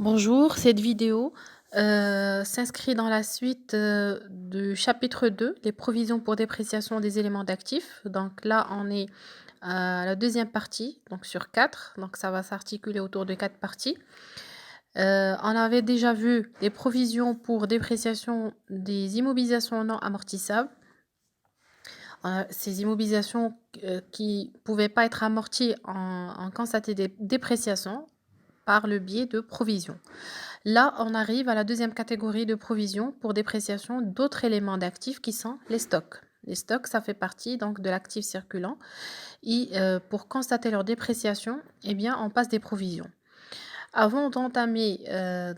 Bonjour, cette vidéo s'inscrit dans la suite du chapitre 2, les provisions pour dépréciation des éléments d'actifs. Donc là, on est à la deuxième partie, donc sur 4. Donc ça va s'articuler autour de 4 parties. On avait déjà vu les provisions pour dépréciation des immobilisations non amortissables. Ces immobilisations qui ne pouvaient pas être amorties en constaté des dépréciations par le biais de provisions. Là, on arrive à la deuxième catégorie de provisions pour dépréciation d'autres éléments d'actifs qui sont les stocks. Les stocks, ça fait partie donc de l'actif circulant et pour constater leur dépréciation, eh bien, on passe des provisions. Avant d'entamer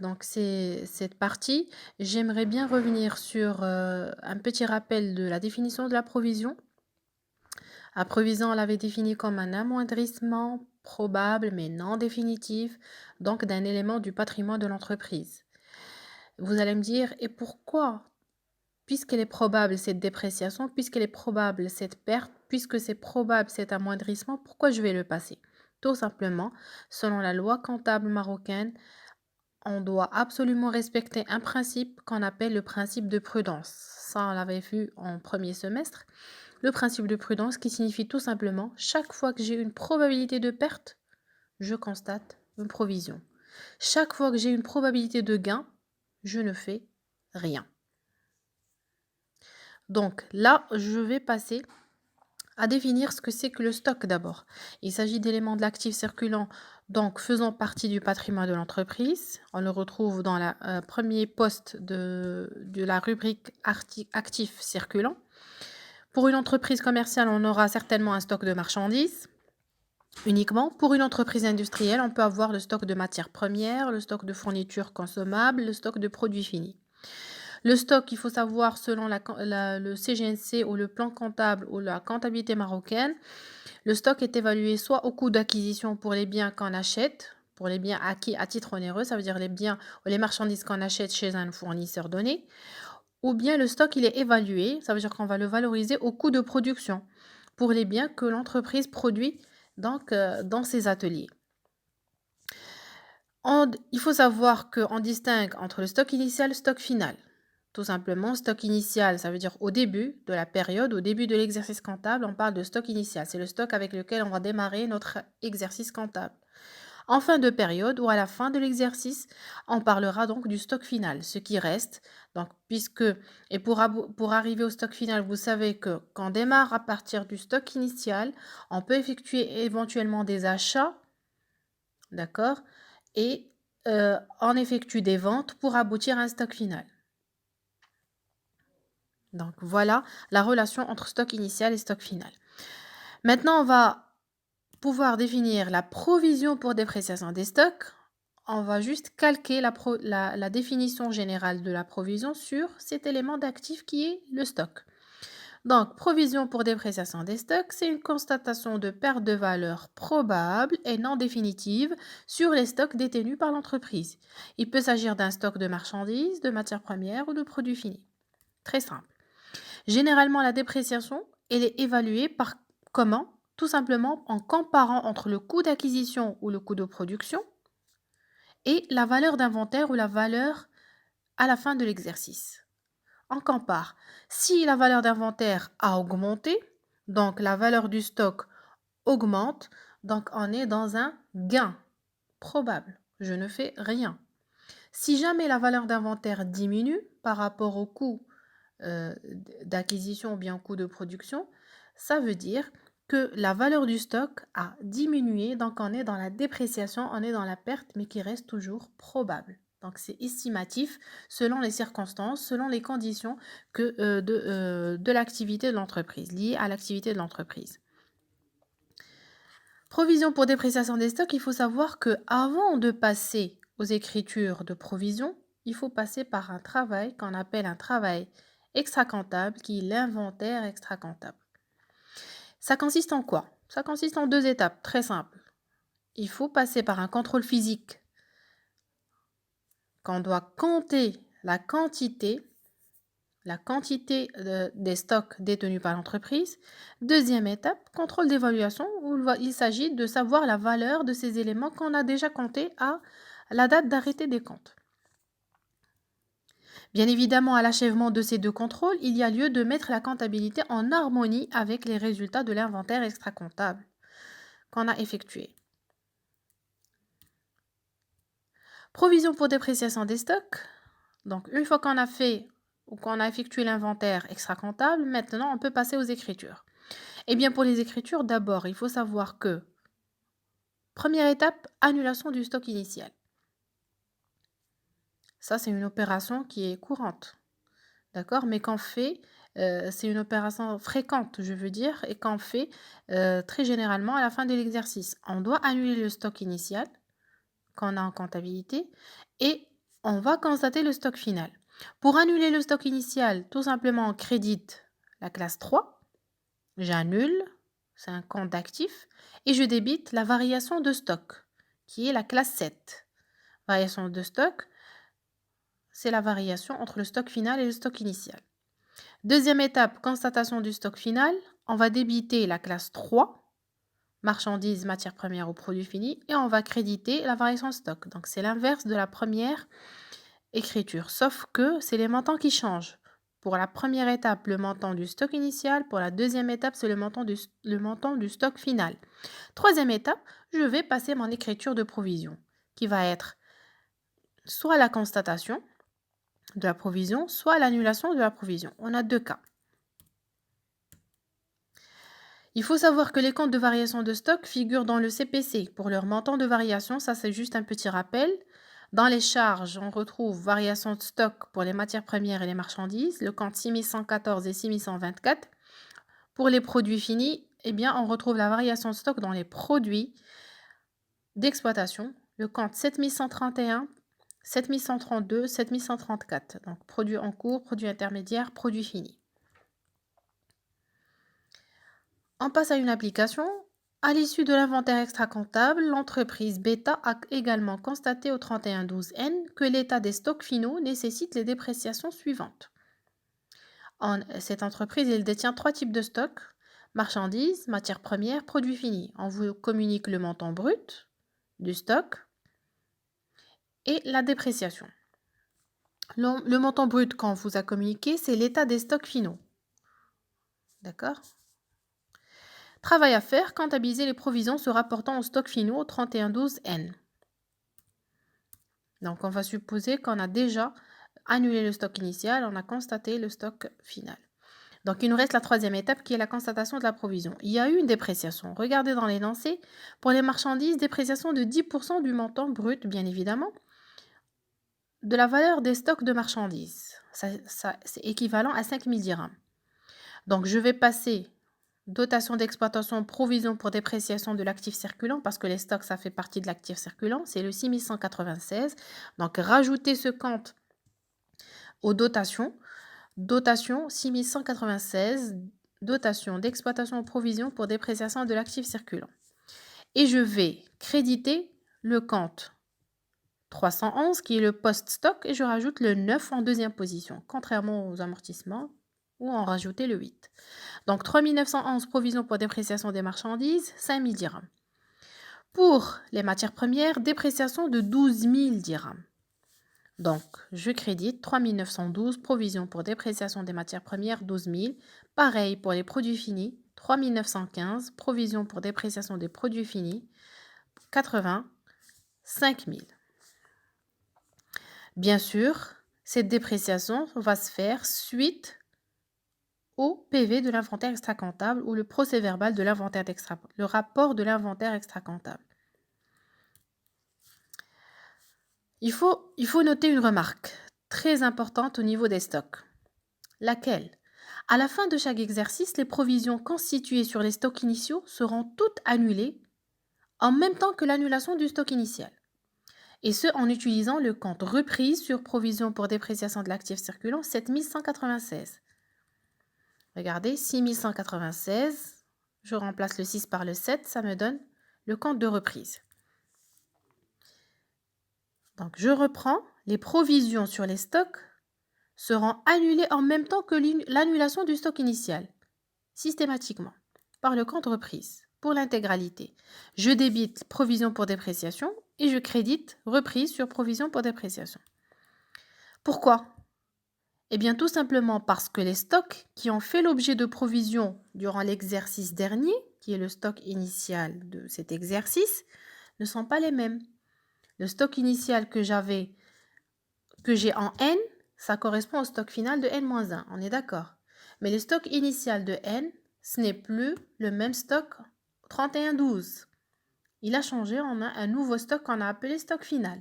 donc cette partie, j'aimerais bien revenir sur un petit rappel de la définition de la provision. La provision, on l'avait définie comme un amoindrissement probable mais non définitif, donc d'un élément du patrimoine de l'entreprise. Vous allez me dire, et pourquoi? Puisqu'elle est probable cette dépréciation, puisqu'elle est probable cette perte, puisque c'est probable cet amoindrissement, pourquoi je vais le passer? Tout simplement, selon la loi comptable marocaine, on doit absolument respecter un principe qu'on appelle le principe de prudence. Ça, on l'avait vu en premier semestre. Le principe de prudence qui signifie tout simplement, chaque fois que j'ai une probabilité de perte, je constate une provision. Chaque fois que j'ai une probabilité de gain, je ne fais rien. Donc là, je vais passer à définir ce que c'est que le stock d'abord. Il s'agit d'éléments de l'actif circulant, donc faisant partie du patrimoine de l'entreprise. On le retrouve dans le premier poste de la rubrique actifs circulants. Pour une entreprise commerciale, on aura certainement un stock de marchandises. Uniquement. Pour une entreprise industrielle, on peut avoir le stock de matières premières, le stock de fournitures consommables, le stock de produits finis. Le stock, il faut savoir, selon le CGNC ou le plan comptable ou la comptabilité marocaine, le stock est évalué soit au coût d'acquisition pour les biens qu'on achète, pour les biens acquis à titre onéreux, ça veut dire les biens ou les marchandises qu'on achète chez un fournisseur donné, ou bien le stock, il est évalué, ça veut dire qu'on va le valoriser au coût de production pour les biens que l'entreprise produit donc, dans ses ateliers. Il faut savoir qu'on distingue entre le stock initial et le stock final. Tout simplement, stock initial, ça veut dire au début de la période, au début de l'exercice comptable, on parle de stock initial. C'est le stock avec lequel on va démarrer notre exercice comptable. En fin de période ou à la fin de l'exercice, on parlera donc du stock final, ce qui reste. Donc, pour arriver au stock final, vous savez que quand on démarre à partir du stock initial, on peut effectuer éventuellement des achats, d'accord, et on effectue des ventes pour aboutir à un stock final. Donc voilà la relation entre stock initial et stock final. Maintenant, on va pouvoir définir la provision pour dépréciation des stocks. On va juste calquer la définition générale de la provision sur cet élément d'actif qui est le stock. Donc, provision pour dépréciation des stocks, c'est une constatation de perte de valeur probable et non définitive sur les stocks détenus par l'entreprise. Il peut s'agir d'un stock de marchandises, de matières premières ou de produits finis. Très simple. Généralement, la dépréciation, elle est évaluée par comment? Tout simplement en comparant entre le coût d'acquisition ou le coût de production et la valeur d'inventaire ou la valeur à la fin de l'exercice. On compare. Si la valeur d'inventaire a augmenté, donc la valeur du stock augmente, donc on est dans un gain probable. Je ne fais rien. Si jamais la valeur d'inventaire diminue par rapport au coût d'acquisition ou bien au coût de production, ça veut dire que la valeur du stock a diminué, donc on est dans la dépréciation, on est dans la perte, mais qui reste toujours probable. Donc c'est estimatif selon les circonstances, selon les conditions de l'activité de l'entreprise, liées à l'activité de l'entreprise. Provision pour dépréciation des stocks, il faut savoir que avant de passer aux écritures de provision, il faut passer par un travail qu'on appelle un travail extra-comptable, qui est l'inventaire extra-comptable. Ça consiste en quoi? Ça consiste en 2 étapes très simples. Il faut passer par un contrôle physique, qu'on doit compter la quantité des stocks détenus par l'entreprise. Deuxième étape, contrôle d'évaluation, où il s'agit de savoir la valeur de ces éléments qu'on a déjà comptés à la date d'arrêté des comptes. Bien évidemment, à l'achèvement de ces deux contrôles, il y a lieu de mettre la comptabilité en harmonie avec les résultats de l'inventaire extra-comptable qu'on a effectué. Provision pour dépréciation des stocks. Donc, une fois qu'on a fait ou qu'on a effectué l'inventaire extra-comptable, maintenant, on peut passer aux écritures. Eh bien, pour les écritures, d'abord, il faut savoir que, première étape, annulation du stock initial. Ça, c'est une opération qui est courante. D'accord? Mais qu'on fait, c'est une opération fréquente, je veux dire, et qu'on fait très généralement à la fin de l'exercice. On doit annuler le stock initial qu'on a en comptabilité et on va constater le stock final. Pour annuler le stock initial, tout simplement, on crédite la classe 3, j'annule, c'est un compte d'actifs, et je débite la variation de stock, qui est la classe 7. Variation de stock, c'est la variation entre le stock final et le stock initial. Deuxième étape, constatation du stock final. On va débiter la classe 3, marchandises, matières premières ou produits finis, et on va créditer la variation stock. Donc, c'est l'inverse de la première écriture, sauf que c'est les montants qui changent. Pour la première étape, le montant du stock initial. Pour la deuxième étape, c'est le montant du stock final. Troisième étape, je vais passer mon écriture de provision, qui va être soit la constatation de la provision, soit l'annulation de la provision. On a deux cas. Il faut savoir que les comptes de variation de stock figurent dans le CPC. Pour leur montant de variation, ça c'est juste un petit rappel. Dans les charges, on retrouve variation de stock pour les matières premières et les marchandises, le compte 6114 et 6124. Pour les produits finis, eh bien, on retrouve la variation de stock dans les produits d'exploitation, le compte 7131, 7132, 7134. Donc, produits en cours, produits intermédiaires, produits finis. On passe à une application. À l'issue de l'inventaire extra-comptable, l'entreprise Beta a également constaté au 3112N que l'état des stocks finaux nécessite les dépréciations suivantes. Cette entreprise, elle détient 3 types de stocks: marchandises, matières premières, produits finis. On vous communique le montant brut du stock et la dépréciation. Le montant brut qu'on vous a communiqué, c'est l'état des stocks finaux. D'accord ? Travail à faire, comptabiliser les provisions se rapportant aux stocks finaux au 3112N. Donc, on va supposer qu'on a déjà annulé le stock initial, on a constaté le stock final. Donc, il nous reste la troisième étape qui est la constatation de la provision. Il y a eu une dépréciation. Regardez dans l'énoncé, pour les marchandises, dépréciation de 10% du montant brut, bien évidemment, de la valeur des stocks de marchandises. Ça, c'est équivalent à 5000 dirhams. Donc, je vais passer dotation d'exploitation, provision pour dépréciation de l'actif circulant, parce que les stocks, ça fait partie de l'actif circulant, c'est le 6196. Donc, rajouter ce compte aux dotations. Dotation 6196, dotation d'exploitation provision pour dépréciation de l'actif circulant. Et je vais créditer le compte 311 qui est le post-stock et je rajoute le 9 en deuxième position, contrairement aux amortissements où on rajoutait le 8. Donc 3911 provision pour dépréciation des marchandises, 5000 dirhams. Pour les matières premières, dépréciation de 12 000 dirhams. Donc, je crédite 3912, provision pour dépréciation des matières premières, 12 000. Pareil pour les produits finis, 3915, provision pour dépréciation des produits finis, 85 000. Bien sûr, cette dépréciation va se faire suite au PV de l'inventaire extra-comptable ou le procès-verbal de l'inventaire le rapport de l'inventaire extra-comptable. Il faut noter une remarque très importante au niveau des stocks. Laquelle ? À la fin de chaque exercice, les provisions constituées sur les stocks initiaux seront toutes annulées en même temps que l'annulation du stock initial. Et ce, en utilisant le compte reprise sur provision pour dépréciation de l'actif circulant 7196. Regardez, 6196, je remplace le 6 par le 7, ça me donne le compte de reprise. Donc, je reprends, les provisions sur les stocks seront annulées en même temps que l'annulation du stock initial, systématiquement, par le compte reprise, pour l'intégralité. Je débite provision pour dépréciation et je crédite reprise sur provision pour dépréciation. Pourquoi? Eh bien, tout simplement parce que les stocks qui ont fait l'objet de provision durant l'exercice dernier, qui est le stock initial de cet exercice, ne sont pas les mêmes. Le stock initial que j'ai en N, ça correspond au stock final de N-1, on est d'accord. Mais le stock initial de N, ce n'est plus le même stock 31-12. Il a changé, on a un nouveau stock qu'on a appelé stock final.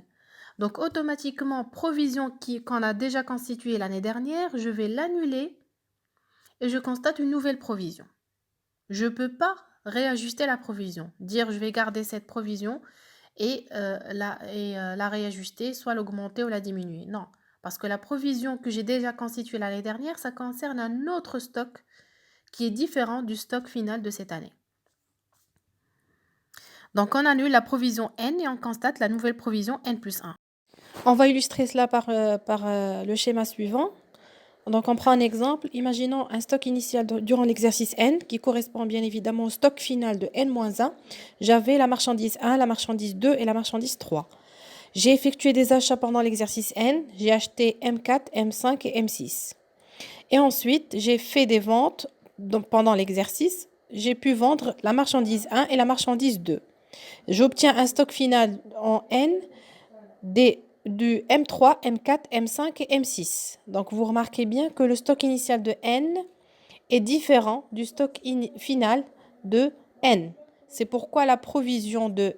Donc automatiquement, provision qu'on a déjà constituée l'année dernière, je vais l'annuler et je constate une nouvelle provision. Je ne peux pas réajuster la provision, dire je vais garder cette provision et la réajuster, soit l'augmenter ou la diminuer. Non, parce que la provision que j'ai déjà constituée l'année dernière, ça concerne un autre stock qui est différent du stock final de cette année. Donc on annule la provision N et on constate la nouvelle provision N plus 1. On va illustrer cela par le schéma suivant. Donc on prend un exemple. Imaginons un stock initial durant l'exercice N qui correspond bien évidemment au stock final de N-1. J'avais la marchandise 1, la marchandise 2 et la marchandise 3. J'ai effectué des achats pendant l'exercice N. J'ai acheté M4, M5 et M6. Et ensuite, j'ai fait des ventes pendant l'exercice. J'ai pu vendre la marchandise 1 et la marchandise 2. J'obtiens un stock final en N du M3, M4, M5 et M6. Donc, vous remarquez bien que le stock initial de N est différent du stock final de N. C'est pourquoi la provision de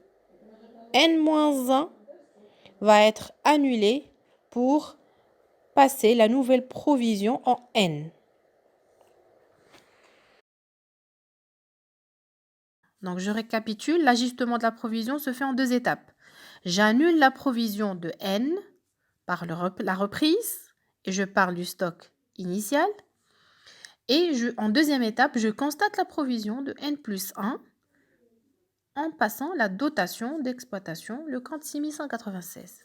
N-1 va être annulée pour passer la nouvelle provision en N. Donc, je récapitule. L'ajustement de la provision se fait en 2 étapes. J'annule la provision de N par la reprise et je parle du stock initial. Et en deuxième étape, je constate la provision de N plus 1 en passant la dotation d'exploitation, le compte 6196.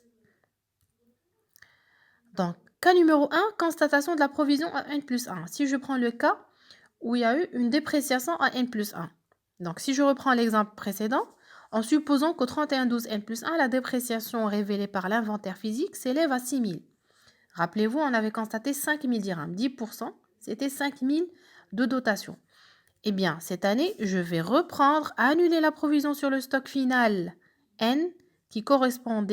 Donc, cas numéro 1, constatation de la provision à N plus 1. Si je prends le cas où il y a eu une dépréciation à N plus 1. Donc, si je reprends l'exemple précédent, en supposant qu'au 31-12 N plus 1, la dépréciation révélée par l'inventaire physique s'élève à 6 000. Rappelez-vous, on avait constaté 5 000 dirhams. 10%, c'était 5 000 de dotation. Eh bien, cette année, je vais reprendre, annuler la provision sur le stock final N qui correspond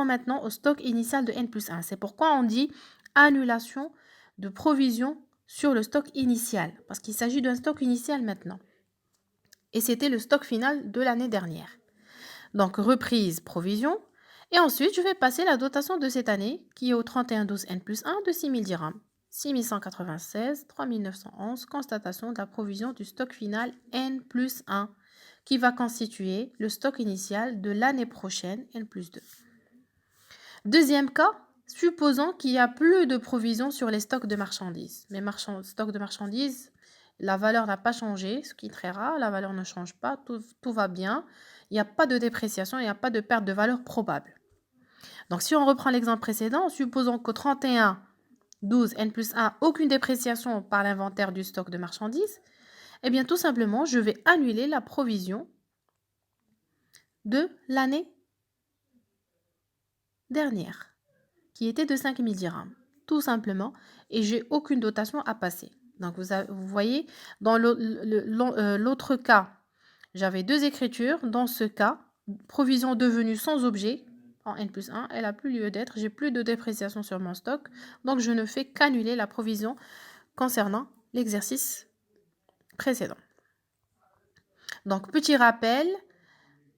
maintenant au stock initial de N plus 1. C'est pourquoi on dit annulation de provision sur le stock initial, parce qu'il s'agit d'un stock initial maintenant. Et c'était le stock final de l'année dernière. Donc, reprise, provision. Et ensuite, je vais passer la dotation de cette année, qui est au 31-12 N plus 1 de 6 000 dirhams. 6 196, 3 911, constatation de la provision du stock final N plus 1, qui va constituer le stock initial de l'année prochaine, N plus 2. Deuxième cas, supposons qu'il n'y a plus de provision sur les stocks de marchandises. Mes stocks de marchandises, la valeur n'a pas changé, ce qui est très rare, la valeur ne change pas, tout va bien. Il n'y a pas de dépréciation, il n'y a pas de perte de valeur probable. Donc, si on reprend l'exemple précédent, supposons qu'au 31-12 N plus 1, aucune dépréciation par l'inventaire du stock de marchandises, eh bien, tout simplement, je vais annuler la provision de l'année dernière, qui était de 5 000 dirhams, tout simplement, et j'ai aucune dotation à passer. Donc, vous voyez, dans l'autre cas, j'avais 2 écritures. Dans ce cas, provision devenue sans objet, en N plus 1, elle n'a plus lieu d'être. J'ai plus de dépréciation sur mon stock. Donc, je ne fais qu'annuler la provision concernant l'exercice précédent. Donc, petit rappel,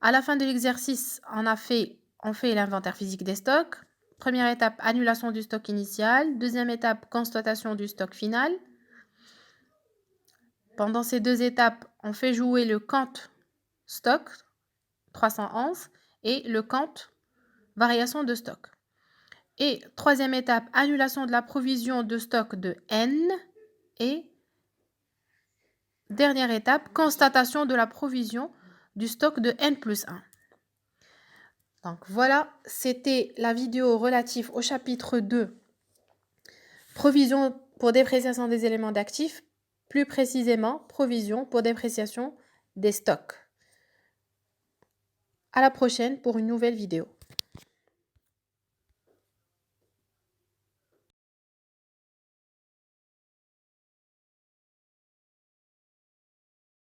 à la fin de l'exercice, on fait l'inventaire physique des stocks. Première étape, annulation du stock initial. Deuxième étape, constatation du stock final. Pendant ces 2 étapes, on fait jouer le compte stock 311 et le compte variation de stock. Et troisième étape, annulation de la provision de stock de N. Et dernière étape, constatation de la provision du stock de N plus 1. Donc voilà, c'était la vidéo relative au chapitre 2, provision pour dépréciation des éléments d'actifs, plus précisément provision pour dépréciation des stocks. À la prochaine pour une nouvelle vidéo.